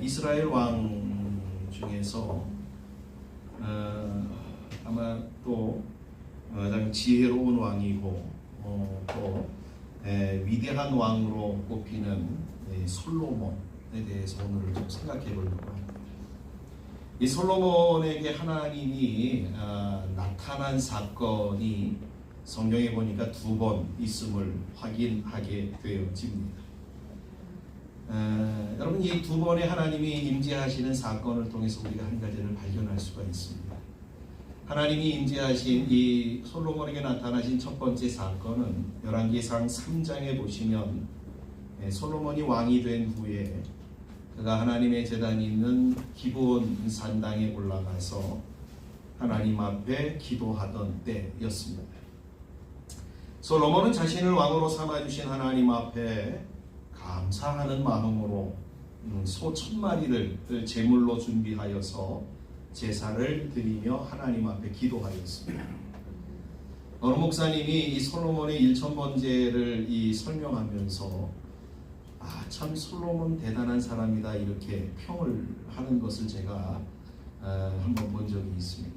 이스라엘 왕 중에서 아마 또 가장 지혜로운 왕이고 또 위대한 왕으로 꼽히는 솔로몬에 대해서 오늘 좀 생각해 보려고 합니다. 이 솔로몬에게 하나님이 나타난 사건이 성경에 보니까 2번 있음을 확인하게 되어집니다. 여러분, 이 2번의 하나님이 임재하시는 사건을 통해서 우리가 한 가지를 발견할 수가 있습니다. 하나님이 임재하신 이 솔로몬에게 나타나신 첫 번째 사건은 열왕기상 3장에 보시면 솔로몬이 왕이 된 후에 그가 하나님의 제단이 있는 기브온 산당에 올라가서 하나님 앞에 기도하던 때였습니다. 솔로몬은 자신을 왕으로 삼아주신 하나님 앞에 감사하는 마음으로 소 1000마리를 제물로 준비하여서 제사를 드리며 하나님 앞에 기도하였습니다. 어느 목사님이 이 솔로몬의 1000번제를 설명하면서 참 솔로몬 대단한 사람이다 이렇게 평을 하는 것을 제가 한번 본 적이 있습니다.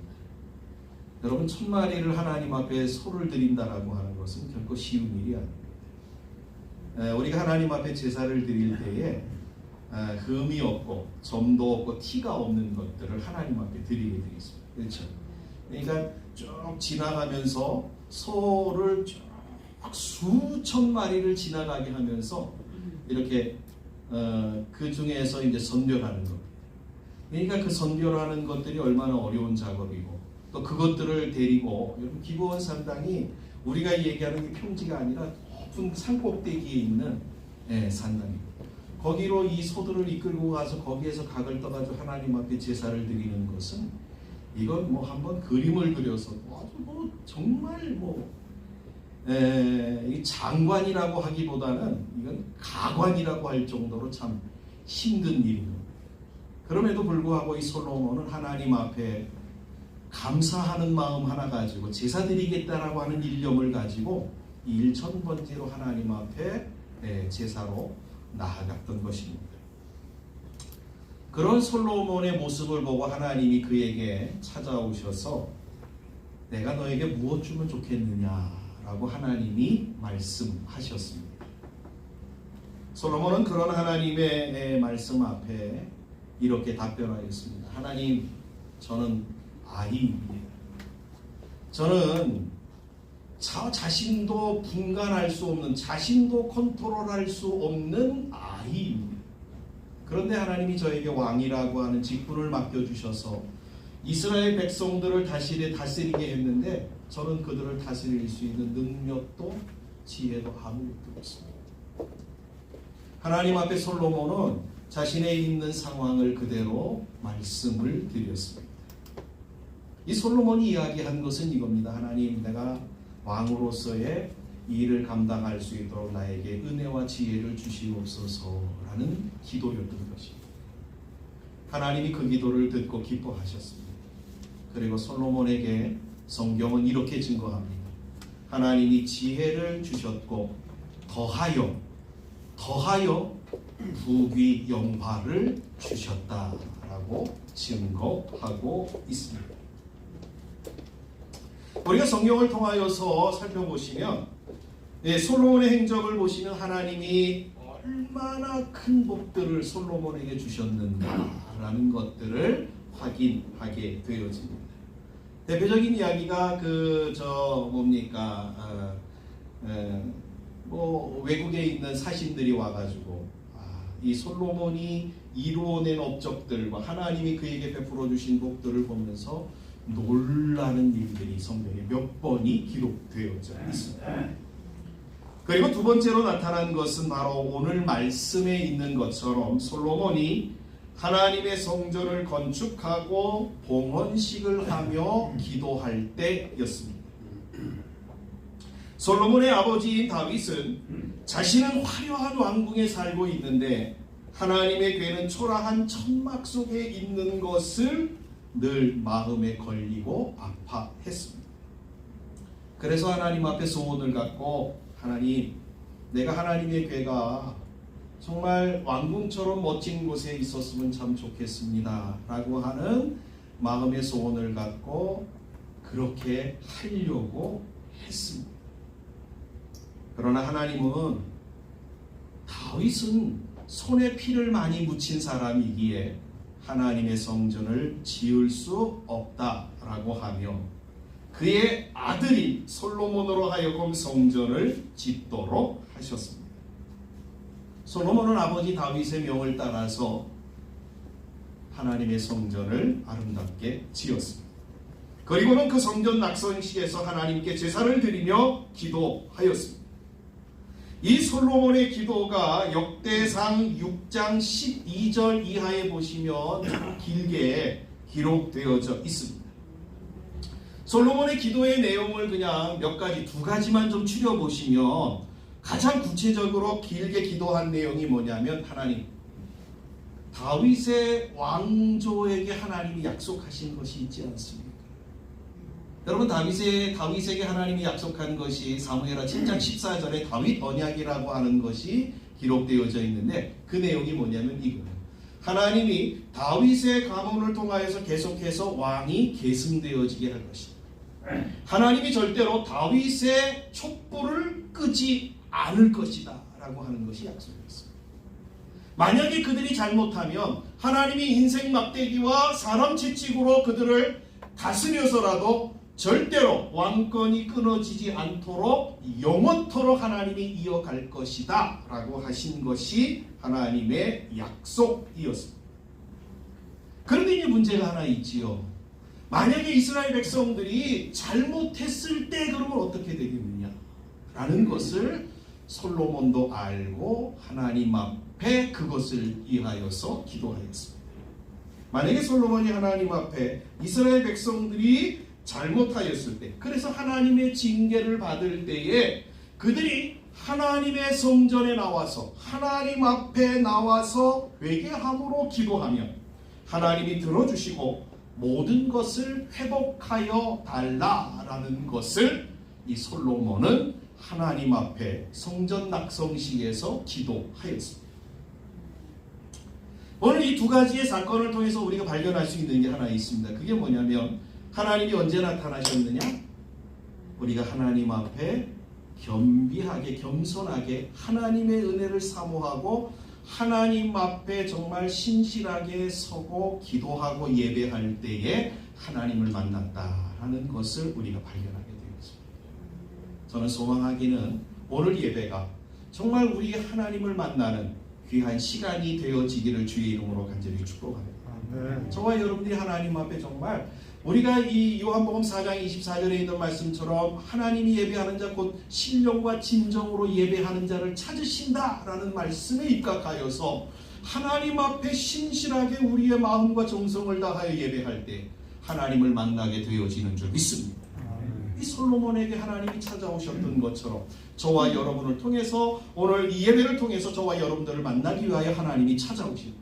여러분, 1000마리를 하나님 앞에 소를 드린다라고 하는 것은 결코 쉬운 일이 아닙니다. 우리가 하나님 앞에 제사를 드릴 때에 흠이 없고 점도 없고 티가 없는 것들을 하나님 앞에 드리게 되겠습니다. 그렇죠? 그러니까 쭉 지나가면서 소를 쭉 수천 마리를 지나가게 하면서 이렇게 그 중에서 이제 선별하는 것. 그러니까 그 선별하는 것들이 얼마나 어려운 작업이고 또 그것들을 데리고, 여러분, 기브온 산당이 우리가 얘기하는 게 평지가 아니라 높은 산꼭대기에 있는 산당입니다. 거기로 이 소들을 이끌고 가서 거기에서 각을 떠가지고 하나님 앞에 제사를 드리는 것은 이건 한번 그림을 그려서 아주 정말 이 장관이라고 하기보다는 이건 가관이라고 할 정도로 참 힘든 일입니다. 그럼에도 불구하고 이 솔로몬은 하나님 앞에 감사하는 마음 하나 가지고 제사 드리겠다라고 하는 일념을 가지고 이 1000번제로 하나님 앞에 제사로 나아갔던 것입니다. 그런 솔로몬의 모습을 보고 하나님이 그에게 찾아오셔서 내가 너에게 무엇 주면 좋겠느냐라고 하나님이 말씀하셨습니다. 솔로몬은 그런 하나님의 말씀 앞에 이렇게 답변하였습니다. 하나님, 저는 아이입니다. 저는 자신도 분간할 수 없는, 자신도 컨트롤할 수 없는 아이입니다. 그런데 하나님이 저에게 왕이라고 하는 직분을 맡겨주셔서 이스라엘 백성들을 다스리게 했는데 저는 그들을 다스릴 수 있는 능력도 지혜도 아무것도 없습니다. 하나님 앞에 솔로몬은 자신의 있는 상황을 그대로 말씀을 드렸습니다. 이 솔로몬이 이야기한 것은 이겁니다. 하나님, 내가 왕으로서의 이 일을 감당할 수 있도록 나에게 은혜와 지혜를 주시옵소서라는 기도였던 것입니다. 하나님이 그 기도를 듣고 기뻐하셨습니다. 그리고 솔로몬에게 성경은 이렇게 증거합니다. 하나님이 지혜를 주셨고 더하여 부귀 영화를 주셨다라고 증거하고 있습니다. 우리가 성경을 통하여서 살펴보시면 솔로몬의 행적을 보시면 하나님이 얼마나 큰 복들을 솔로몬에게 주셨는가라는 것들을 확인하게 되어집니다. 대표적인 이야기가 외국에 있는 사신들이 와가지고 이 솔로몬이 이루어낸 업적들과 하나님이 그에게 베풀어 주신 복들을 보면서 놀라는 일들이 성경에 몇 번이 기록되어져 있습니다. 그리고 두 번째로 나타난 것은 바로 오늘 말씀에 있는 것처럼 솔로몬이 하나님의 성전을 건축하고 봉헌식을 하며 기도할 때였습니다. 솔로몬의 아버지인 다윗은 자신은 화려한 왕궁에 살고 있는데 하나님의 궤는 초라한 천막 속에 있는 것을 늘 마음에 걸리고 아파했습니다. 그래서 하나님 앞에 소원을 갖고, 하나님, 내가 하나님의 궤가 정말 왕궁처럼 멋진 곳에 있었으면 참 좋겠습니다 라고 하는 마음의 소원을 갖고 그렇게 하려고 했습니다. 그러나 하나님은 다윗은 손에 피를 많이 묻힌 사람이기에 하나님의 성전을 지을 수 없다라고 하며 그의 아들인 솔로몬으로 하여금 성전을 짓도록 하셨습니다. 솔로몬은 아버지 다윗의 명을 따라서 하나님의 성전을 아름답게 지었습니다. 그리고는 그 성전 낙성식에서 하나님께 제사를 드리며 기도하였습니다. 이 솔로몬의 기도가 역대상 6장 12절 이하에 보시면 길게 기록되어져 있습니다. 솔로몬의 기도의 내용을 그냥 몇 가지, 두 가지만 좀 추려보시면 가장 구체적으로 길게 기도한 내용이 뭐냐면 하나님, 다윗의 왕조에게 하나님이 약속하신 것이 있지 않습니까? 여러분, 다윗에게 하나님이 약속한 것이 사무엘하 7장 14절에 다윗 언약이라고 하는 것이 기록되어져 있는데 그 내용이 뭐냐면 이거예요. 하나님이 다윗의 가문을 통하여서 계속해서 왕이 계승되어지게 할 것이다. 하나님이 절대로 다윗의 촛불을 끄지 않을 것이다 라고 하는 것이 약속이었습니다. 만약에 그들이 잘못하면 하나님이 인생 막대기와 사람 채찍으로 그들을 다스려서라도 절대로 왕권이 끊어지지 않도록 영원토록 하나님이 이어갈 것이다 라고 하신 것이 하나님의 약속이었습니다. 그런데 이제 문제가 하나 있지요. 만약에 이스라엘 백성들이 잘못했을 때 그러면 어떻게 되겠느냐 라는 것을 솔로몬도 알고 하나님 앞에 그것을 위하여서 기도하였습니다. 만약에 솔로몬이 하나님 앞에 이스라엘 백성들이 잘못하였을 때, 그래서 하나님의 징계를 받을 때에 그들이 하나님의 성전에 나와서 하나님 앞에 나와서 회개함으로 기도하면 하나님이 들어주시고 모든 것을 회복하여 달라라는 것을 이 솔로몬은 하나님 앞에 성전 낙성식에서 기도하였습니다. 오늘 이 두 가지의 사건을 통해서 우리가 발견할 수 있는 게 하나 있습니다. 그게 뭐냐면 하나님이 언제 나타나셨느냐? 우리가 하나님 앞에 겸비하게 겸손하게 하나님의 은혜를 사모하고 하나님 앞에 정말 신실하게 서고 기도하고 예배할 때에 하나님을 만났다라는 것을 우리가 발견하게 되었습니다. 저는 소망하기는 오늘 예배가 정말 우리 하나님을 만나는 귀한 시간이 되어지기를 주의 이름으로 간절히 축복합니다. 저와 여러분들이 하나님 앞에 정말 우리가 이 요한복음 4장 24절에 있는 말씀처럼 하나님이 예배하는 자 곧 신령과 진정으로 예배하는 자를 찾으신다라는 말씀에 입각하여서 하나님 앞에 신실하게 우리의 마음과 정성을 다하여 예배할 때 하나님을 만나게 되어지는 줄 믿습니다. 이 솔로몬에게 하나님이 찾아오셨던 것처럼 저와 여러분을 통해서 오늘 이 예배를 통해서 저와 여러분들을 만나기 위하여 하나님이 찾아오십니다.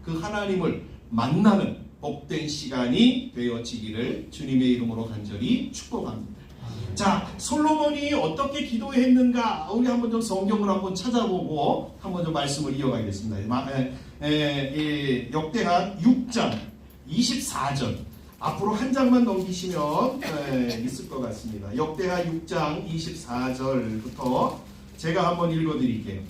그 하나님을 만나는 복된 시간이 되어지기를 주님의 이름으로 간절히 축복합니다. 자, 솔로몬이 어떻게 기도했는가 우리 한번 좀 성경을 한번 찾아보고 한번 좀 말씀을 이어가겠습니다. 역대하 6장 24절 앞으로 한 장만 넘기시면 있을 것 같습니다. 역대하 6장 24절부터 제가 한번 읽어드릴게요.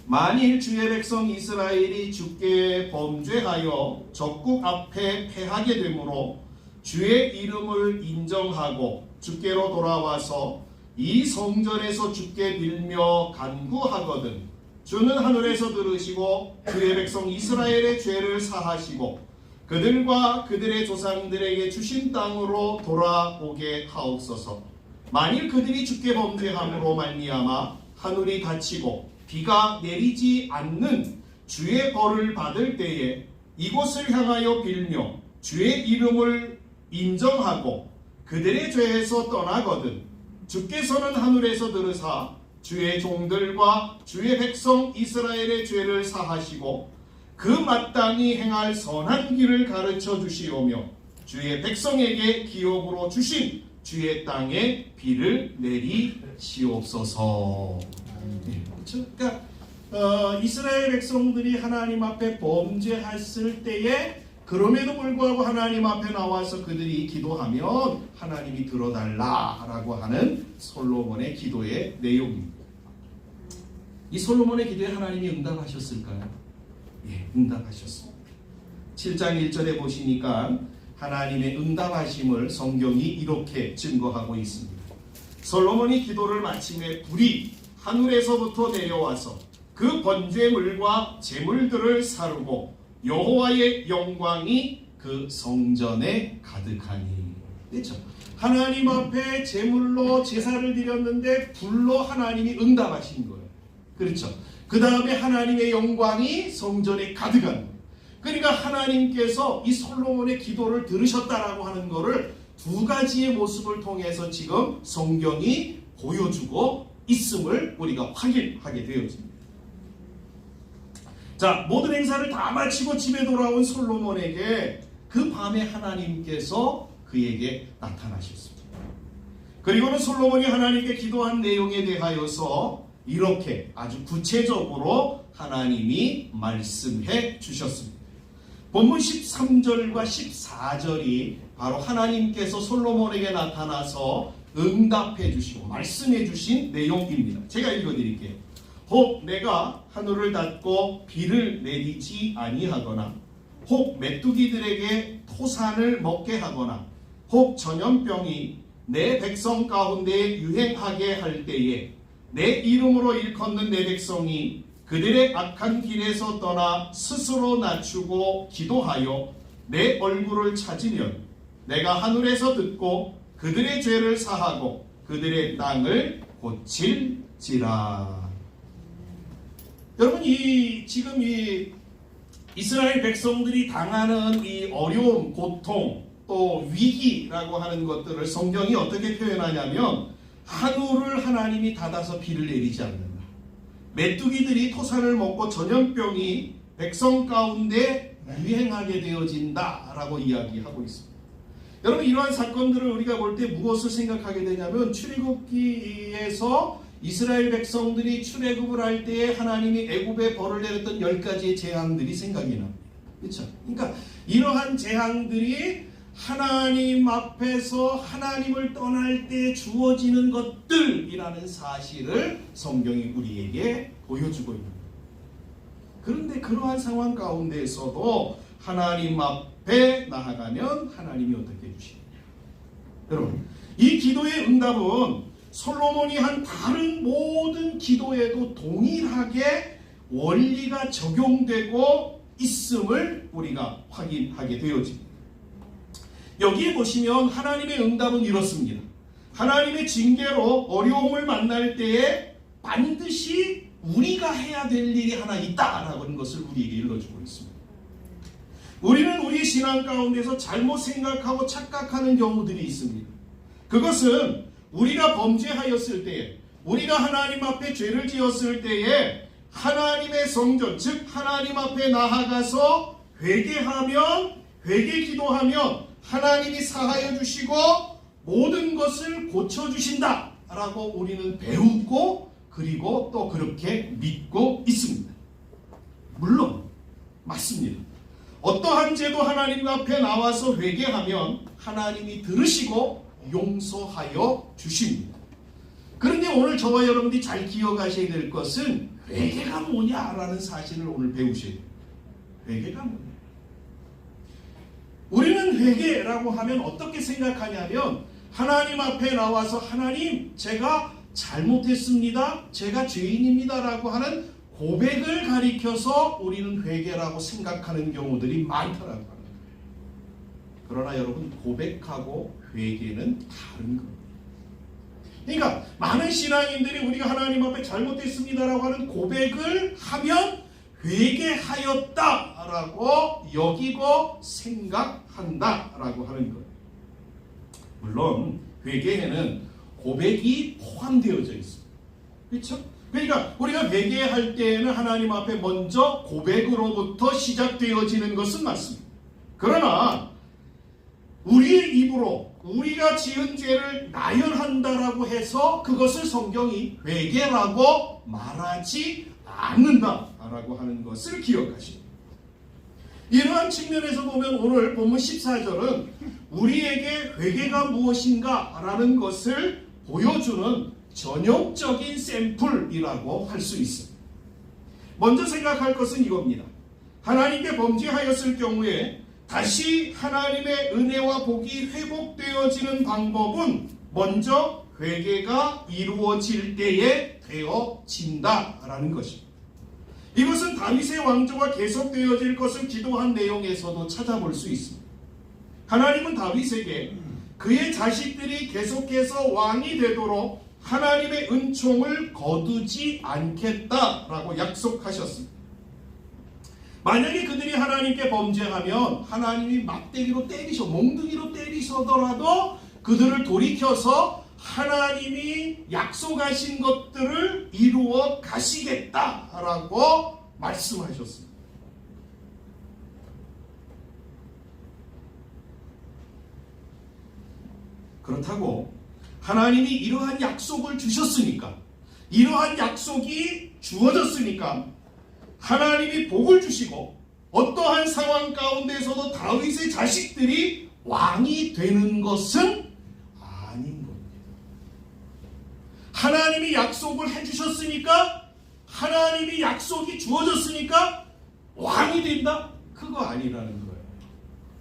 만일 주의 백성 이스라엘이 주께 범죄하여 적국 앞에 패하게 되므로 주의 이름을 인정하고 주께로 돌아와서 이 성전에서 주께 빌며 간구하거든 주는 하늘에서 들으시고 주의 백성 이스라엘의 죄를 사하시고 그들과 그들의 조상들에게 주신 땅으로 돌아오게 하옵소서. 만일 그들이 주께 범죄함으로 말미암아 하늘이 닫히고 비가 내리지 않는 주의 벌을 받을 때에 이곳을 향하여 빌며 주의 이름을 인정하고 그들의 죄에서 떠나거든 주께서는 하늘에서 들으사 주의 종들과 주의 백성 이스라엘의 죄를 사하시고 그 마땅히 행할 선한 길을 가르쳐 주시오며 주의 백성에게 기업으로 주신 주의 땅에 비를 내리시옵소서. 그렇죠? 그러니까 이스라엘 백성들이 하나님 앞에 범죄했을 때에 그럼에도 불구하고 하나님 앞에 나와서 그들이 기도하면 하나님이 들어달라라고 하는 솔로몬의 기도의 내용입니다. 이 솔로몬의 기도에 하나님이 응답하셨을까요? 예, 응답하셨습니다. 7장 1절에 보시니까 하나님의 응답하심을 성경이 이렇게 증거하고 있습니다. 솔로몬이 기도를 마침에 불이 하늘에서부터 내려와서 그 번제물과 제물들을 사르고 여호와의 영광이 그 성전에 가득하니. 그렇죠? 하나님 앞에 제물로 제사를 드렸는데 불로 하나님이 응답하신 거예요. 그렇죠? 그 다음에 하나님의 영광이 성전에 가득한 거예요. 그러니까 하나님께서 이 솔로몬의 기도를 들으셨다라고 하는 것을 두 가지의 모습을 통해서 지금 성경이 보여주고 있음을 우리가 확인하게 되었습니다. 자, 모든 행사를 다 마치고 집에 돌아온 솔로몬에게 그 밤에 하나님께서 그에게 나타나셨습니다. 그리고는 솔로몬이 하나님께 기도한 내용에 대하여서 이렇게 아주 구체적으로 하나님이 말씀해 주셨습니다. 본문 13절과 14절이 바로 하나님께서 솔로몬에게 나타나서 응답해 주시고 말씀해 주신 내용입니다. 제가 읽어드릴게요. 혹 내가 하늘을 닫고 비를 내리지 아니하거나 혹 메뚜기들에게 토산을 먹게 하거나 혹 전염병이 내 백성 가운데 유행하게 할 때에 내 이름으로 일컫는 내 백성이 그들의 악한 길에서 떠나 스스로 낮추고 기도하여 내 얼굴을 찾으면 내가 하늘에서 듣고 그들의 죄를 사하고 그들의 땅을 고칠지라. 여러분, 지금 이스라엘 백성들이 당하는 이 어려움, 고통, 또 위기라고 하는 것들을 성경이 어떻게 표현하냐면 하늘을 하나님이 닫아서 비를 내리지 않는다. 메뚜기들이 토산을 먹고 전염병이 백성 가운데 유행하게 되어진다라고 이야기하고 있습니다. 여러분, 이러한 사건들을 우리가 볼 때 무엇을 생각하게 되냐면 출애굽기에서 이스라엘 백성들이 출애굽을 할 때에 하나님이 애굽에 벌을 내렸던 10가지의 재앙들이 생각이 납니다. 그렇죠? 그러니까 이러한 재앙들이 하나님 앞에서 하나님을 떠날 때 주어지는 것들이라는 사실을 성경이 우리에게 보여주고 있는 거예요. 그런데 그러한 상황 가운데에서도 하나님 앞에 나아가면 하나님이 어떻게 해주시느냐. 여러분, 이 기도의 응답은 솔로몬이 한 다른 모든 기도에도 동일하게 원리가 적용되고 있음을 우리가 확인하게 되어집니다. 여기에 보시면 하나님의 응답은 이렇습니다. 하나님의 징계로 어려움을 만날 때에 반드시 우리가 해야 될 일이 하나 있다라고 하는 것을 우리에게 일러주고 있습니다. 우리는 우리 신앙 가운데서 잘못 생각하고 착각하는 경우들이 있습니다. 그것은 우리가 범죄하였을 때에, 우리가 하나님 앞에 죄를 지었을 때에 하나님의 성전, 즉 하나님 앞에 나아가서 회개 기도하면 하나님이 사하여 주시고 모든 것을 고쳐주신다 라고 우리는 배우고 그리고 또 그렇게 믿고 있습니다. 물론 맞습니다. 어떠한 죄도 하나님 앞에 나와서 회개하면 하나님이 들으시고 용서하여 주십니다. 그런데 오늘 저와 여러분들이 잘 기억하셔야 될 것은 회개가 뭐냐라는 사실을 오늘 배우셔야 돼요. 회개가 뭐냐. 우리는 회개라고 하면 어떻게 생각하냐면 하나님 앞에 나와서 하나님, 제가 잘못했습니다. 제가 죄인입니다. 라고 하는 고백을 가리켜서 우리는 회개라고 생각하는 경우들이 많다라고 하는 거예요. 그러나 여러분, 고백하고 회개는 다른 겁니다. 그러니까 많은 신앙인들이 우리가 하나님 앞에 잘못했습니다라고 하는 고백을 하면 회개하였다라고 여기고 생각한다라고 하는 거예요. 물론 회개에는 고백이 포함되어져 있습니다. 그렇죠? 그러니까 우리가 회개할 때에는 하나님 앞에 먼저 고백으로부터 시작되어지는 것은 맞습니다. 그러나 우리의 입으로 우리가 지은 죄를 나열한다라고 해서 그것을 성경이 회개라고 말하지 않는다라고 하는 것을 기억하십니다. 이러한 측면에서 보면 오늘 본문 14절은 우리에게 회개가 무엇인가라는 것을 보여주는 전형적인 샘플이라고 할 수 있습니다. 먼저 생각할 것은 이겁니다. 하나님께 범죄하였을 경우에 다시 하나님의 은혜와 복이 회복되어지는 방법은 먼저 회개가 이루어질 때에 되어진다라는 것입니다. 이것은 다윗의 왕조가 계속되어질 것을 기도한 내용에서도 찾아볼 수 있습니다. 하나님은 다윗에게 그의 자식들이 계속해서 왕이 되도록 하나님의 은총을 거두지 않겠다라고 약속하셨습니다. 만약에 그들이 하나님께 범죄하면 하나님이 막대기로 몽둥이로 때리셔더라도 그들을 돌이켜서 하나님이 약속하신 것들을 이루어 가시겠다라고 말씀하셨습니다. 그렇다고 하나님이 이러한 약속을 주셨으니까, 이러한 약속이 주어졌으니까 하나님이 복을 주시고 어떠한 상황 가운데서도 다윗의 자식들이 왕이 되는 것은 아닌 겁니다. 하나님이 약속을 해주셨으니까, 하나님이 약속이 주어졌으니까 왕이 된다? 그거 아니라는 거예요.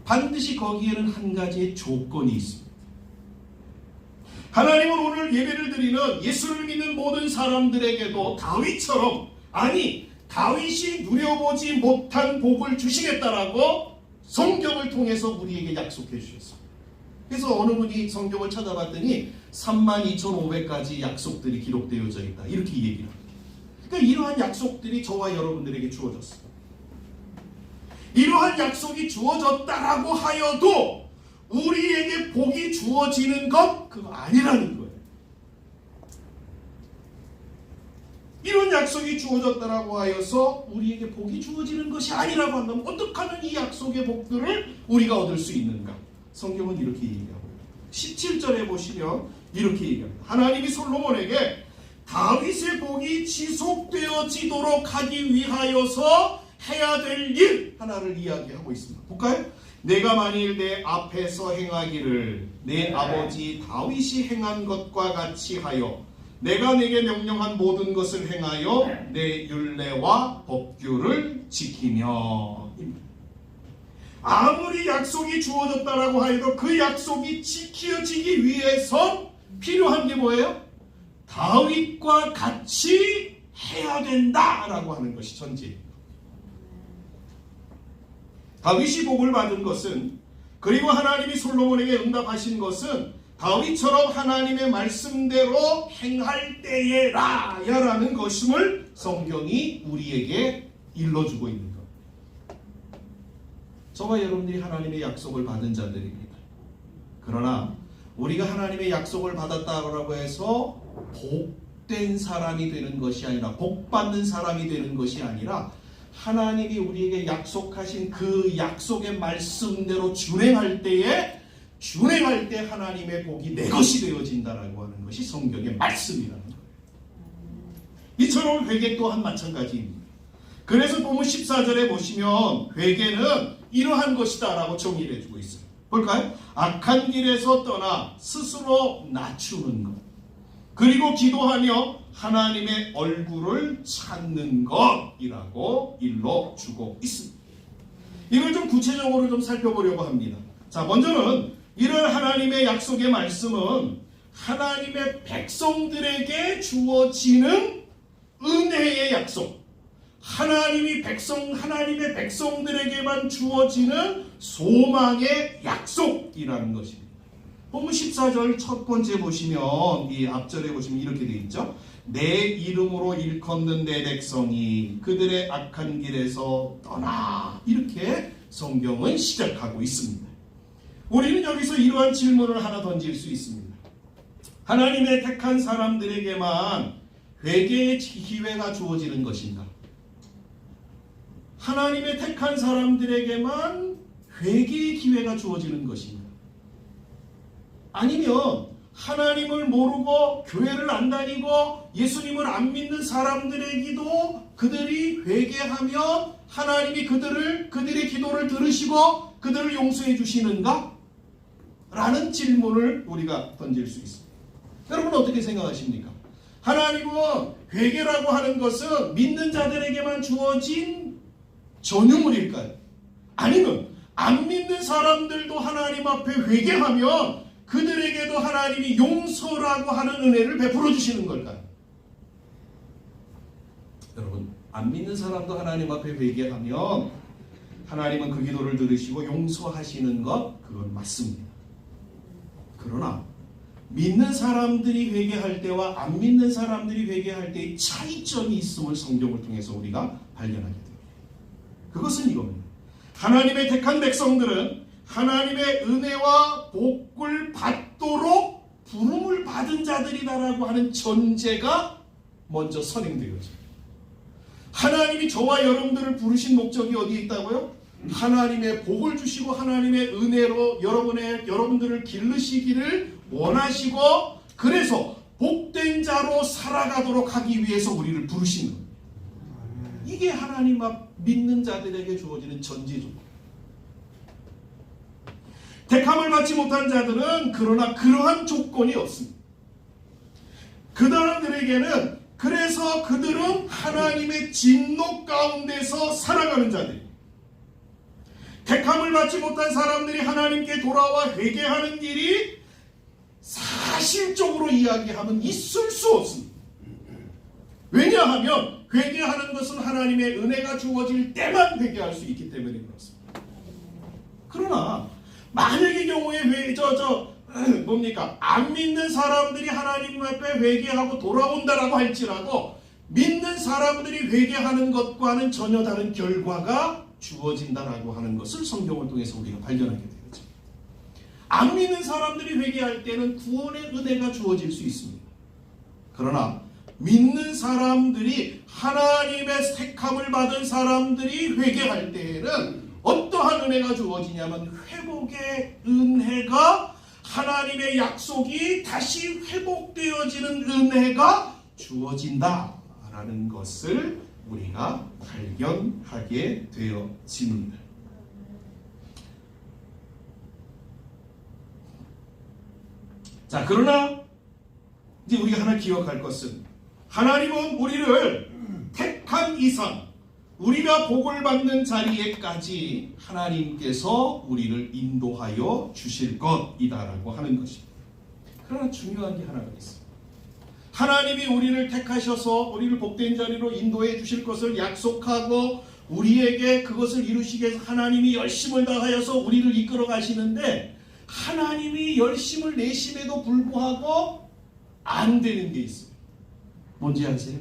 반드시 거기에는 한 가지의 조건이 있습니다. 하나님은 오늘 예배를 드리는 예수를 믿는 모든 사람들에게도 다윗처럼, 아니 다윗이 누려보지 못한 복을 주시겠다라고 성경을 통해서 우리에게 약속해 주셨어요. 그래서 어느 분이 성경을 찾아봤더니 32,500가지 약속들이 기록되어져 있다, 이렇게 얘기를 합니다. 그러니까 이러한 약속들이 저와 여러분들에게 주어졌어요. 이러한 약속이 주어졌다라고 하여도 우리에게 복이 주어지는 것, 그거 아니라는 거예요. 이런 약속이 주어졌다라고 하여서 우리에게 복이 주어지는 것이 아니라고 한다면 어떻게 하면 이 약속의 복들을 우리가 얻을 수 있는가? 성경은 이렇게 얘기하고 17절에 보시면 이렇게 얘기합니다. 하나님이 솔로몬에게 다윗의 복이 지속되어지도록 하기 위하여서 해야 될 일 하나를 이야기하고 있습니다. 볼까요? 내가 만일 내 앞에서 행하기를 내 아버지 다윗이 행한 것과 같이 하여 내가 내게 명령한 모든 것을 행하여 내 율례와 법규를 지키며. 아무리 약속이 주어졌다라고 하여도 그 약속이 지켜지기 위해서 필요한 게 뭐예요? 다윗과 같이 해야 된다라고 하는 것이 전제입니다. 다윗이 복을 받은 것은, 그리고 하나님이 솔로몬에게 응답하신 것은 다윗처럼 하나님의 말씀대로 행할 때에라야라는 것임을 성경이 우리에게 일러주고 있는 것. 저와 여러분들이 하나님의 약속을 받은 자들입니다. 그러나 우리가 하나님의 약속을 받았다고 해서 복된 사람이 되는 것이 아니라, 복받는 사람이 되는 것이 아니라, 하나님이 우리에게 약속하신 그 약속의 말씀대로 준행할 때 하나님의 복이 내 것이 되어진다라고 하는 것이 성경의 말씀이라는 거예요. 이처럼 회개 또한 마찬가지입니다. 그래서 본문 14절에 보시면 회개는 이러한 것이다 라고 정의를 해주고 있어요. 볼까요? 악한 길에서 떠나 스스로 낮추는 것, 그리고 기도하며 하나님의 얼굴을 찾는 것이라고 일러주고 있습니다. 이걸 좀 구체적으로 좀 살펴보려고 합니다. 자, 먼저는 이런 하나님의 약속의 말씀은 하나님의 백성들에게 주어지는 은혜의 약속, 하나님의 백성들에게만 주어지는 소망의 약속이라는 것입니다. 본문 14절 첫 번째 보시면, 이 앞절에 보시면 이렇게 되어 있죠. 내 이름으로 일컫는 내 백성이 그들의 악한 길에서 떠나, 이렇게 성경은 시작하고 있습니다. 우리는 여기서 이러한 질문을 하나 던질 수 있습니다. 하나님의 택한 사람들에게만 회개의 기회가 주어지는 것인가? 하나님의 택한 사람들에게만 회개의 기회가 주어지는 것인가? 아니면 하나님을 모르고 교회를 안 다니고 예수님을 안 믿는 사람들에게도 그들이 회개하면 하나님이 그들의 기도를 들으시고 그들을 용서해 주시는가? 라는 질문을 우리가 던질 수 있습니다. 여러분 어떻게 생각하십니까? 하나님은 회개라고 하는 것은 믿는 자들에게만 주어진 전유물일까요? 아니면 안 믿는 사람들도 하나님 앞에 회개하면 그들에게도 하나님이 용서라고 하는 은혜를 베풀어 주시는 걸까요? 여러분, 안 믿는 사람도 하나님 앞에 회개하면 하나님은 그 기도를 들으시고 용서하시는 것, 그건 맞습니다. 그러나 믿는 사람들이 회개할 때와 안 믿는 사람들이 회개할 때의 차이점이 있음을 성경을 통해서 우리가 발견하게 됩니다. 그것은 이겁니다. 하나님의 택한 백성들은 하나님의 은혜와 복을 받도록 부름을 받은 자들이다라고 하는 전제가 먼저 선행되어집니다. 하나님이 저와 여러분들을 부르신 목적이 어디에 있다고요? 하나님의 복을 주시고 하나님의 은혜로 여러분들을 기르시기를 원하시고 그래서 복된 자로 살아가도록 하기 위해서 우리를 부르신 겁니다. 이게 하나님 앞 믿는 자들에게 주어지는 전제죠. 택함을 받지 못한 자들은 그러나 그러한 조건이 없습니다. 그 사람들에게는 그래서 그들은 하나님의 진노 가운데서 살아가는 자들입니다. 택함을 받지 못한 사람들이 하나님께 돌아와 회개하는 일이 사실적으로 이야기하면 있을 수 없습니다. 왜냐하면 회개하는 것은 하나님의 은혜가 주어질 때만 회개할 수 있기 때문에 그렇습니다. 그러나 만약의 경우에 안 믿는 사람들이 하나님 앞에 회개하고 돌아온다라고 할지라도 믿는 사람들이 회개하는 것과는 전혀 다른 결과가 주어진다라고 하는 것을 성경을 통해서 우리가 발견하게 되죠. 안 믿는 사람들이 회개할 때는 구원의 은혜가 주어질 수 있습니다. 그러나 믿는 사람들이 하나님의 택함을 받은 사람들이 회개할 때에는 어떠한 은혜가 주어지냐면 회복의 은혜가 하나님의 약속이 다시 회복되어지는 은혜가 주어진다라는 것을 우리가 발견하게 되어집니다. 자, 그러나 이제 우리가 하나 기억할 것은 하나님은 우리를 택한 이상 우리가 복을 받는 자리에까지 하나님께서 우리를 인도하여 주실 것이다라고 하는 것입니다. 그러나 중요한 게 하나가 있습니다. 하나님이 우리를 택하셔서 우리를 복된 자리로 인도해 주실 것을 약속하고 우리에게 그것을 이루시기 위해서 하나님이 열심을 다하여서 우리를 이끌어 가시는데 하나님이 열심을 내심에도 불구하고 안 되는 게 있어요. 뭔지 아세요?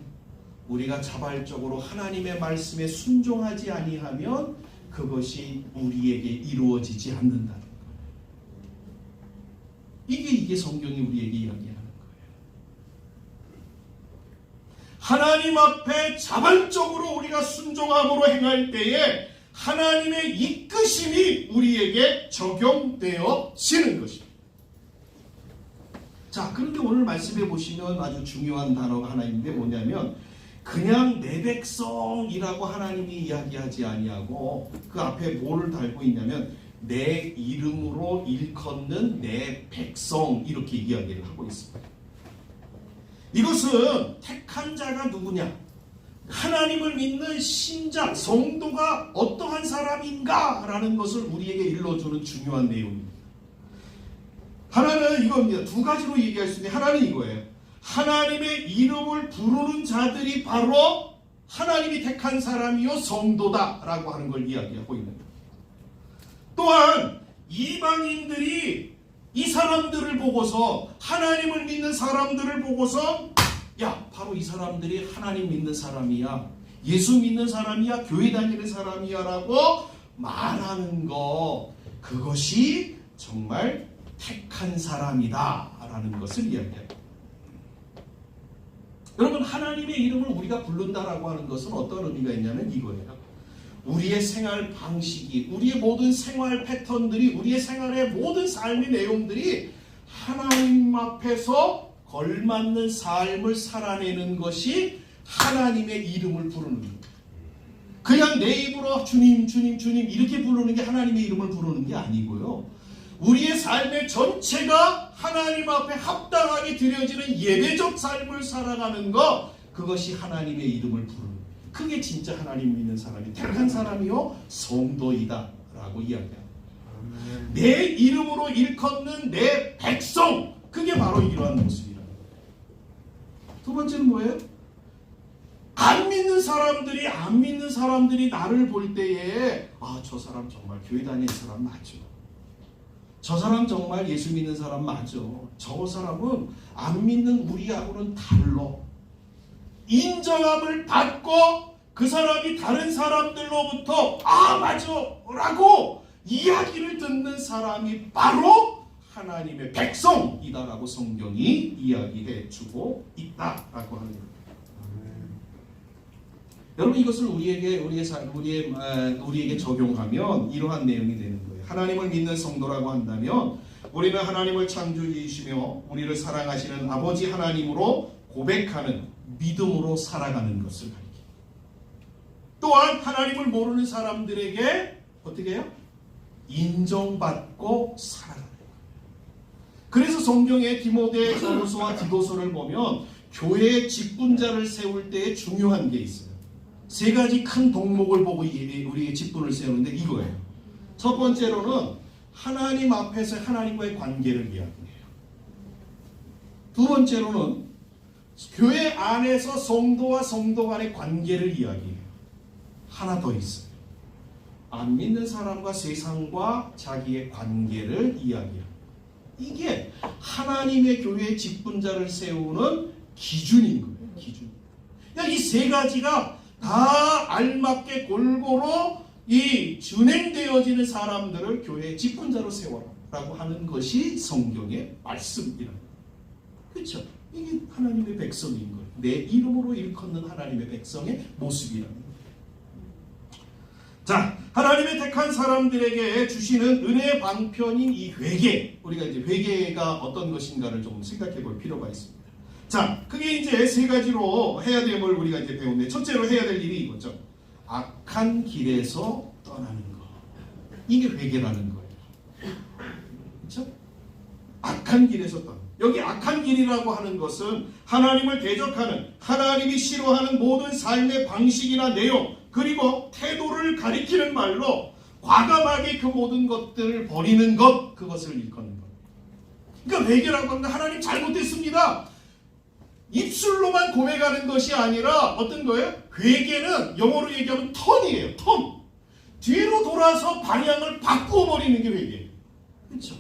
우리가 자발적으로 하나님의 말씀에 순종하지 아니하면 그것이 우리에게 이루어지지 않는다는 거예요. 이게 성경이 우리에게 이야기하는 거예요. 하나님 앞에 자발적으로 우리가 순종함으로 행할 때에 하나님의 이끄심이 우리에게 적용되어지는 것입니다. 자, 그런데 오늘 말씀해 보시면 아주 중요한 단어가 하나 있는데 뭐냐면 그냥 내 백성이라고 하나님이 이야기하지 아니하고 그 앞에 뭐를 달고 있냐면 내 이름으로 일컫는 내 백성 이렇게 이야기를 하고 있습니다. 이것은 택한 자가 누구냐? 하나님을 믿는 신자, 성도가 어떠한 사람인가라는 것을 우리에게 일러주는 중요한 내용입니다. 하나는 이겁니다. 두 가지로 얘기할 수 있는데 하나는 이거예요. 하나님의 이름을 부르는 자들이 바로 하나님이 택한 사람이요 성도다라고 하는 걸 이야기하고 있는 거예요. 또한 이방인들이 이 사람들을 보고서 하나님을 믿는 사람들을 보고서 야, 바로 이 사람들이 하나님 믿는 사람이야, 예수 믿는 사람이야, 교회 다니는 사람이야 라고 말하는 거, 그것이 정말 택한 사람이다 라는 것을 이야기합니다. 여러분, 하나님의 이름을 우리가 부른다라고 하는 것은 어떤 의미가 있냐면 이거예요. 우리의 생활 방식이, 우리의 모든 생활 패턴들이, 우리의 생활의 모든 삶의 내용들이 하나님 앞에서 걸맞는 삶을 살아내는 것이 하나님의 이름을 부르는 거예요. 그냥 내 입으로 주님 주님 주님 이렇게 부르는 게 하나님의 이름을 부르는 게 아니고요. 우리의 삶의 전체가 하나님 앞에 합당하게 드려지는 예배적 삶을 살아가는 것, 그것이 하나님의 이름을 부르는 거예요. 그게 진짜 하나님 믿는 사람이 택한 사람이요 성도이다 라고 이야기합니다. 내 이름으로 일컫는 내 백성, 그게 바로 이러한 모습이라. 두 번째는 뭐예요? 안 믿는 사람들이 나를 볼 때에 저 사람 정말 교회 다니는 사람 맞죠. 저 사람 정말 예수 믿는 사람 맞죠. 저 사람은 안 믿는 우리하고는 달라. 인정함을 받고 그 사람이 다른 사람들로부터 맞아 라고 이야기를 듣는 사람이 바로 하나님의 백성이다라고 성경이 이야기해 주고 있다라고 하는 겁니다. 여러분, 이것을 우리에게 적용하면 이러한 내용이 되는 거예요. 하나님을 믿는 성도라고 한다면 우리는 하나님을 창조주이시며 우리를 사랑하시는 아버지 하나님으로 고백하는 믿음으로 살아가는 것을 가리킵니다. 또한 하나님을 모르는 사람들에게 어떻게 해요? 인정받고 살아가는 거예요. 그래서 성경의 디모데 전후서와 디도서를 보면 교회의 직분자를 세울 때에 중요한 게 있어요. 세 가지 큰 덕목을 보고 우리의 직분을 세우는데 이거예요. 첫 번째로는 하나님 앞에서 하나님과의 관계를 이야기해요. 두 번째로는 교회 안에서 성도와 성도 간의 관계를 이야기해요. 하나 더 있어요. 안 믿는 사람과 세상과 자기의 관계를 이야기해요. 이게 하나님의 교회의 직분자를 세우는 기준인 거예요. 기준. 이 세 가지가 다 알맞게 골고루 진행되어지는 사람들을 교회의 직분자로 세워라라고 하는 것이 성경의 말씀이라. 그렇죠? 이게 하나님의 백성인 거예요. 내 이름으로 일컫는 하나님의 백성의 모습이라는 거예요. 자, 하나님의 택한 사람들에게 주시는 은혜의 방편인 이 회개, 우리가 이제 회개가 어떤 것인가를 좀 생각해 볼 필요가 있습니다. 자, 그게 이제 세 가지로 해야 될 걸 우리가 이제 배웠는데, 첫째로 해야 될 일이 이거죠. 악한 길에서 떠나는 거. 이게 회개라는 거예요. 그렇죠? 악한 길에서 떠나. 여기 악한 길이라고 하는 것은 하나님을 대적하는, 하나님이 싫어하는 모든 삶의 방식이나 내용, 그리고 태도를 가리키는 말로 과감하게 그 모든 것들을 버리는 것, 그것을 일컫는 것. 그러니까 회개라고 하는 건 하나님 잘못했습니다. 입술로만 고백하는 것이 아니라 어떤 거예요? 회개는 영어로 얘기하면 턴이에요. 턴. 뒤로 돌아서 방향을 바꾸어 버리는 게 회개예요. 그렇죠?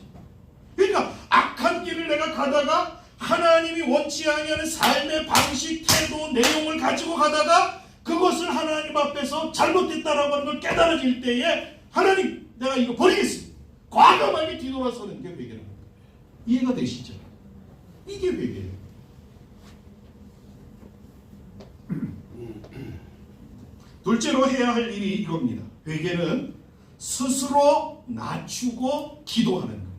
그러니까 악한 길을 내가 가다가 하나님이 원치 아니하는 삶의 방식, 태도, 내용을 가지고 가다가 그것을 하나님 앞에서 잘못됐다라고 하는 걸 깨달아질 때에 하나님, 내가 이거 버리겠습니다. 과감하게 뒤돌아서는 게 회개라는 거예요. 이해가 되시죠? 이게 회개예요. 둘째로 해야 할 일이 이겁니다. 회개는 스스로 낮추고 기도하는 것.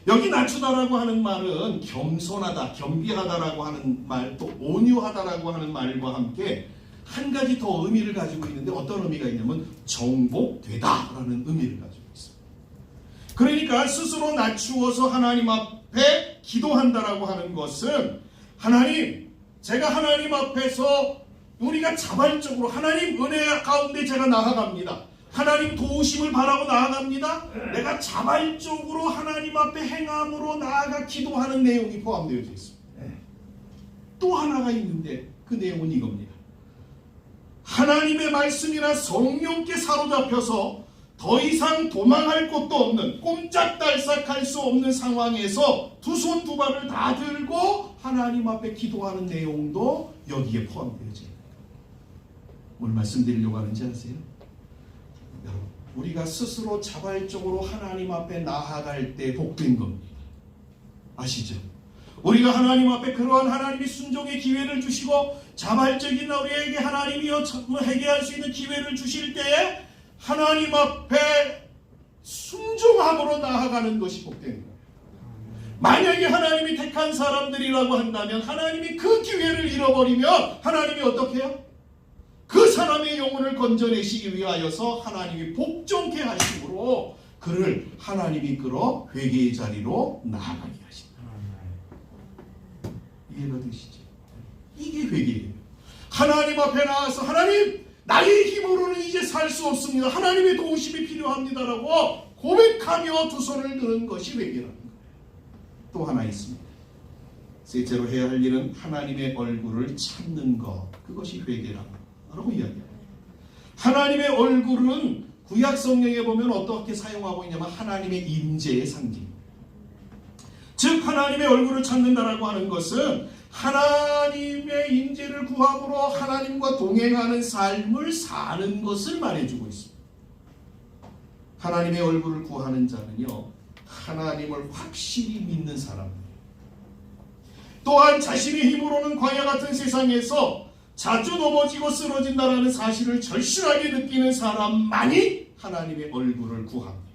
여기 낮추다라고 하는 말은 겸손하다, 겸비하다라고 하는 말, 또 온유하다라고 하는 말과 함께 한 가지 더 의미를 가지고 있는데, 어떤 의미가 있냐면 정복되다라는 의미를 가지고 있습니다. 그러니까 스스로 낮추어서 하나님 앞에 기도한다라고 하는 것은, 하나님, 제가 하나님 앞에서 우리가 자발적으로 하나님 은혜 가운데 제가 나아갑니다. 하나님 도우심을 바라고 나아갑니다. 내가 자발적으로 하나님 앞에 행함으로 나아가 기도하는 내용이 포함되어 있습니다. 또 하나가 있는데 그 내용은 이겁니다. 하나님의 말씀이나 성령께 사로잡혀서 더 이상 도망할 곳도 없는, 꼼짝달싹할 수 없는 상황에서 두 손 두 발을 다 들고 하나님 앞에 기도하는 내용도 여기에 포함되어 있습니다. 뭘 말씀드리려고 하는지 아세요? 여러분, 우리가 스스로 자발적으로 하나님 앞에 나아갈 때 복된 겁니다. 아시죠? 우리가 하나님 앞에 그러한 하나님이 순종의 기회를 주시고 자발적인 우리에게 하나님이 회개할 수 있는 기회를 주실 때에 하나님 앞에 순종함으로 나아가는 것이 복된 거예요. 만약에 하나님이 택한 사람들이라고 한다면 하나님이 그 기회를 잃어버리면 하나님이 어떻게 해요? 그 사람의 영혼을 건져내시기 위하여서 하나님이 복종케 하심으로 그를 하나님이 끌어 회개의 자리로 나아가게 하신다. 이해가 되시죠? 이게 회개예요. 하나님 앞에 나와서 하나님, 나의 힘으로는 이제 살 수 없습니다. 하나님의 도우심이 필요합니다라고 고백하며 두 손을 드는 것이 회개라는 거예요. 또 하나 있습니다. 셋째로 해야 할 일은 하나님의 얼굴을 찾는 것, 그것이 회개라고 이야기합니다. 하나님의 얼굴은 구약 성경에 보면 어떻게 사용하고 있냐면 하나님의 임재의 상징. 즉 하나님의 얼굴을 찾는다라고 하는 것은 하나님의 임재를 구함으로 하나님과 동행하는 삶을 사는 것을 말해주고 있습니다. 하나님의 얼굴을 구하는 자는요, 하나님을 확실히 믿는 사람입니다. 또한 자신의 힘으로는 광야 같은 세상에서 자주 넘어지고 쓰러진다라는 사실을 절실하게 느끼는 사람만이 하나님의 얼굴을 구합니다.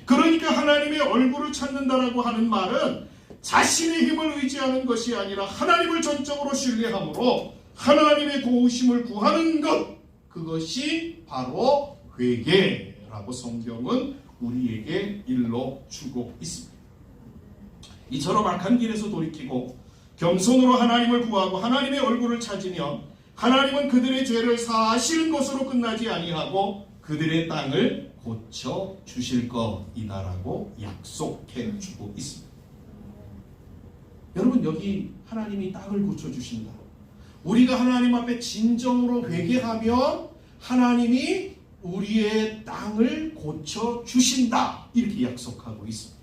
그러니까 하나님의 얼굴을 찾는다라고 하는 말은 자신의 힘을 의지하는 것이 아니라 하나님을 전적으로 신뢰함으로 하나님의 도우심을 구하는 것, 그것이 바로 회개라고 성경은 우리에게 일러주고 있습니다. 이처럼 악한 길에서 돌이키고 겸손으로 하나님을 구하고 하나님의 얼굴을 찾으면 하나님은 그들의 죄를 사하시는 것으로 끝나지 아니하고 그들의 땅을 고쳐 주실 것이다라고 약속해 주고 있습니다. 여러분, 여기 하나님이 땅을 고쳐 주신다. 우리가 하나님 앞에 진정으로 회개하면 하나님이 우리의 땅을 고쳐 주신다, 이렇게 약속하고 있습니다.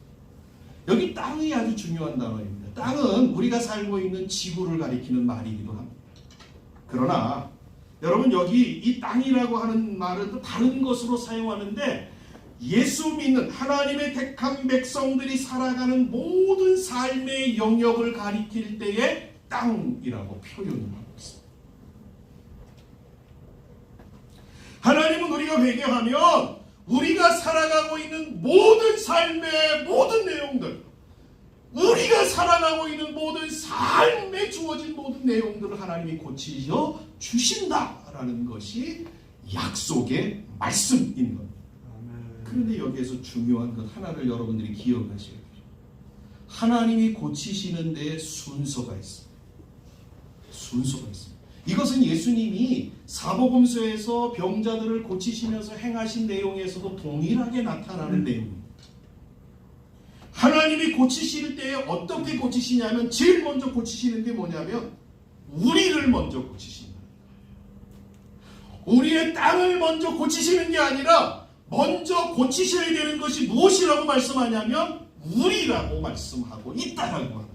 여기 땅이 아주 중요한 단어입니다. 땅은 우리가 살고 있는 지구를 가리키는 말이기도 합니다. 그러나 여러분, 여기 이 땅이라고 하는 말은 또 다른 것으로 사용하는데 예수 믿는 하나님의 택한 백성들이 살아가는 모든 삶의 영역을 가리킬 때에 땅이라고 표현을 하고 있습니다. 하나님은 우리가 회개하면 우리가 살아가고 있는 모든 삶의 모든 내용들, 우리가 살아가고 있는 모든 삶에 주어진 모든 내용들을 하나님이 고치셔 주신다라는 것이 약속의 말씀인 겁니다. 그런데 여기에서 중요한 것 하나를 여러분들이 기억하셔야 돼요. 하나님이 고치시는 데에 순서가 있습니다. 순서가 있습니다. 이것은 예수님이 사복음서에서 병자들을 고치시면서 행하신 내용에서도 동일하게 나타나는 내용입니다. 하나님이 고치실 때에 어떻게 고치시냐면 제일 먼저 고치시는 게 뭐냐면 우리를 먼저 고치신다. 우리의 땅을 먼저 고치시는 게 아니라 먼저 고치셔야 되는 것이 무엇이라고 말씀하냐면 우리라고 말씀하고 있다라고 하는 거예요.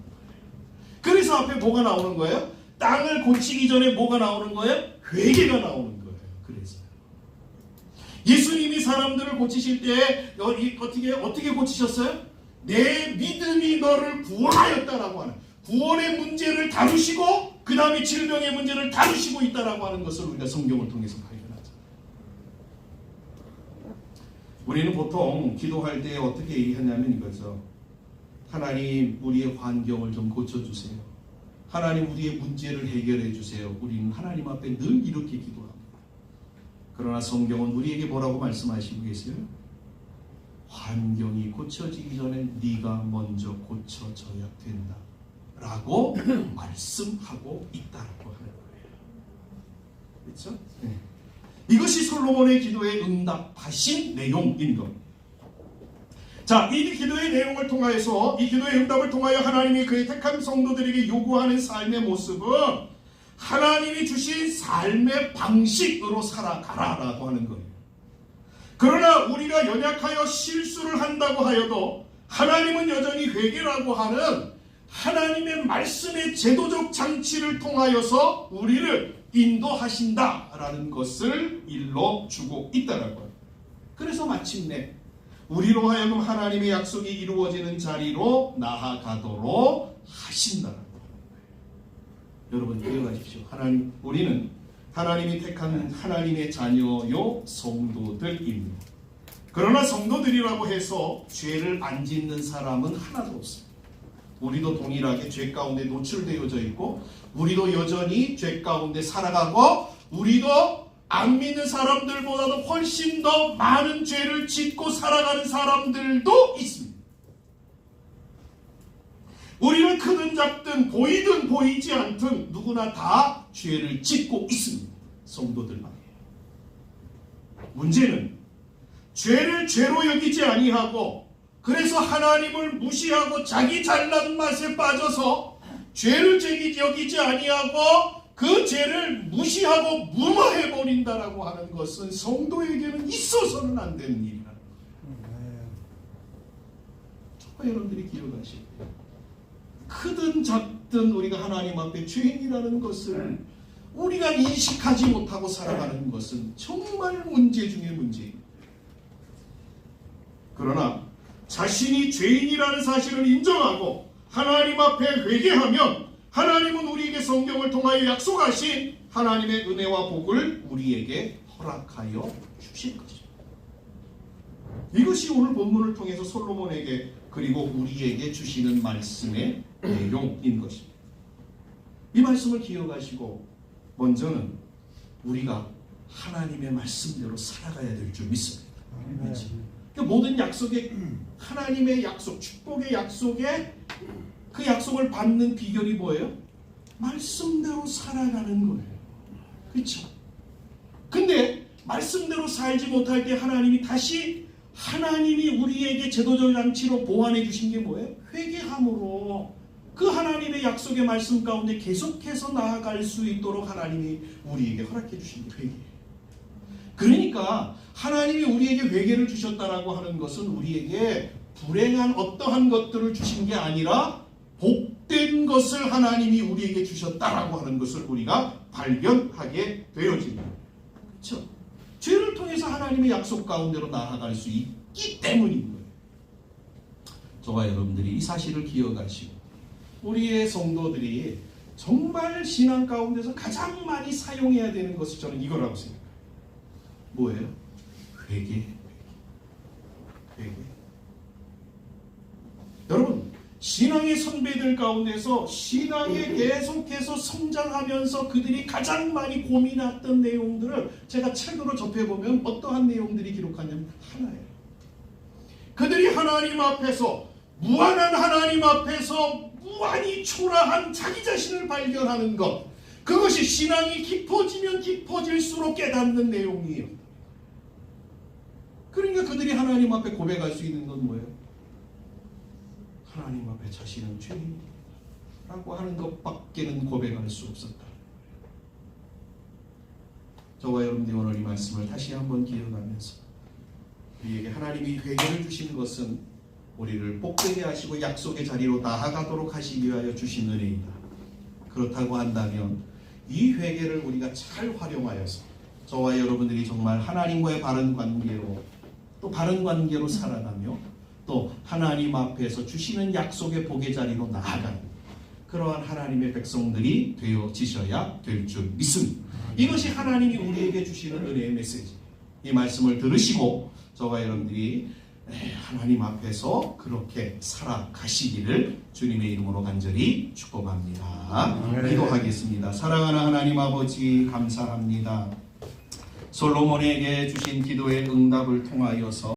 그래서 앞에 뭐가 나오는 거예요? 땅을 고치기 전에 뭐가 나오는 거예요? 회개가 나오는 거예요. 그래서 예수님이 사람들을 고치실 때 어떻게 고치셨어요? 내 믿음이 너를 구원하였다라고 하는, 구원의 문제를 다루시고 그 다음에 질병의 문제를 다루시고 있다라고 하는 것을 우리가 성경을 통해서 발견하죠. 우리는 보통 기도할 때 어떻게 얘기하냐면 이거죠. 하나님, 우리의 환경을 좀 고쳐주세요. 하나님, 우리의 문제를 해결해 주세요. 우리는 하나님 앞에 늘 이렇게 기도합니다. 그러나 성경은 우리에게 뭐라고 말씀하시고 계세요? 환경이 고쳐지기 전에 네가 먼저 고쳐져야 된다 라고 말씀하고 있다라고 하는 거예요. 그렇죠? 네. 이것이 솔로몬의 기도에 응답하신 내용인 겁니다. 자, 이 기도의 내용을 통하여서, 이 기도의 응답을 통하여 하나님이 그의 택한 성도들에게 요구하는 삶의 모습은 하나님이 주신 삶의 방식으로 살아가라라고 하는 거예요. 그러나 우리가 연약하여 실수를 한다고 하여도 하나님은 여전히 회개라고 하는 하나님의 말씀의 제도적 장치를 통하여서 우리를 인도하신다라는 것을 일러주고 있다라고 합니다. 그래서 마침내 우리로 하여금 하나님의 약속이 이루어지는 자리로 나아가도록 하신다라는 거예요. 여러분 기억하십시오. 우리는 하나님이 택한 하나님의 자녀요 성도들입니다. 그러나 성도들이라고 해서 죄를 안 짓는 사람은 하나도 없습니다. 우리도 동일하게 죄 가운데 노출되어져 있고 우리도 여전히 죄 가운데 살아가고 우리도 안 믿는 사람들보다도 훨씬 더 많은 죄를 짓고 살아가는 사람들도 있습니다. 우리는 크든 작든 보이든 보이지 않든 누구나 다 죄를 짓고 있습니다. 성도들만. 문제는 죄를 죄로 여기지 아니하고 그래서 하나님을 무시하고 자기 잘난 맛에 빠져서 죄를 여기지 아니하고 그 죄를 무시하고 무마해버린다라고 하는 것은 성도에게는 있어서는 안 되는 일이라는 거예요. 정말 여러분들이 기억하시고 크든 작든 우리가 하나님 앞에 죄인이라는 것을 우리가 인식하지 못하고 살아가는 것은 정말 문제 중에 문제입니다. 그러나 자신이 죄인이라는 사실을 인정하고 하나님 앞에 회개하면 하나님은 우리에게 성경을 통하여 약속하신 하나님의 은혜와 복을 우리에게 허락하여 주실 것입니다. 이것이 오늘 본문을 통해서 솔로몬에게 그리고 우리에게 주시는 말씀의 내용인 것입니다. 이 말씀을 기억하시고 먼저는 우리가 하나님의 말씀대로 살아가야 될 줄 믿습니다. 그러니까 모든 약속에 하나님의 약속, 축복의 약속에 그 약속을 받는 비결이 뭐예요? 말씀대로 살아가는 거예요. 그렇죠? 근데 말씀대로 살지 못할 때 하나님이 다시 하나님이 우리에게 제도적 장치로 보완해 주신 게 뭐예요? 회개함으로 그 하나님의 약속의 말씀 가운데 계속해서 나아갈 수 있도록 하나님이 우리에게 허락해 주신 게 회개예요. 그러니까 하나님이 우리에게 회개를 주셨다라고 하는 것은 우리에게 불행한 어떠한 것들을 주신 게 아니라 복된 것을 하나님이 우리에게 주셨다라고 하는 것을 우리가 발견하게 되어집니다. 그렇죠? 죄를 통해서 하나님의 약속 가운데로 나아갈 수 있기 때문인 거예요. 저와 여러분들이 이 사실을 기억하시고 우리의 성도들이 정말 신앙 가운데서 가장 많이 사용해야 되는 것이 저는 이거라고 생각해요. 뭐예요? 회개. 여러분, 신앙의 선배들 가운데서 신앙에 계속해서 성장하면서 그들이 가장 많이 고민했던 내용들을 제가 책으로 접해보면 어떠한 내용들이 기록하냐면 하나예요. 그들이 하나님 앞에서 무한한 하나님 앞에서 무한히 초라한 자기 자신을 발견하는 것, 그것이 신앙이 깊어지면 깊어질수록 깨닫는 내용이에요. 그러니까 그들이 하나님 앞에 고백할 수 있는 건 뭐예요? 하나님 앞에 자신은 죄인이라고 하는 것밖에는 고백할 수 없었다. 저와 여러분들이 오늘 이 말씀을 다시 한번 기억하면서 우리에게 하나님이 회개를 주신 것은 우리를 복되게 하시고 약속의 자리로 나아가도록 하시기 위하여 주신 은혜이다. 그렇다고 한다면 이 회개를 우리가 잘 활용하여서 저와 여러분들이 정말 하나님과의 바른 관계로 또 바른 관계로 살아가며 또 하나님 앞에서 주시는 약속의 복의 자리로 나아가는 그러한 하나님의 백성들이 되어지셔야 될 줄 믿습니다. 이것이 하나님이 우리에게 주시는 은혜의 메시지. 이 말씀을 들으시고 저와 여러분들이 하나님 앞에서 그렇게 살아가시기를 주님의 이름으로 간절히 축복합니다. 기도하겠습니다. 사랑하는 하나님 아버지 감사합니다. 솔로몬에게 주신 기도의 응답을 통하여서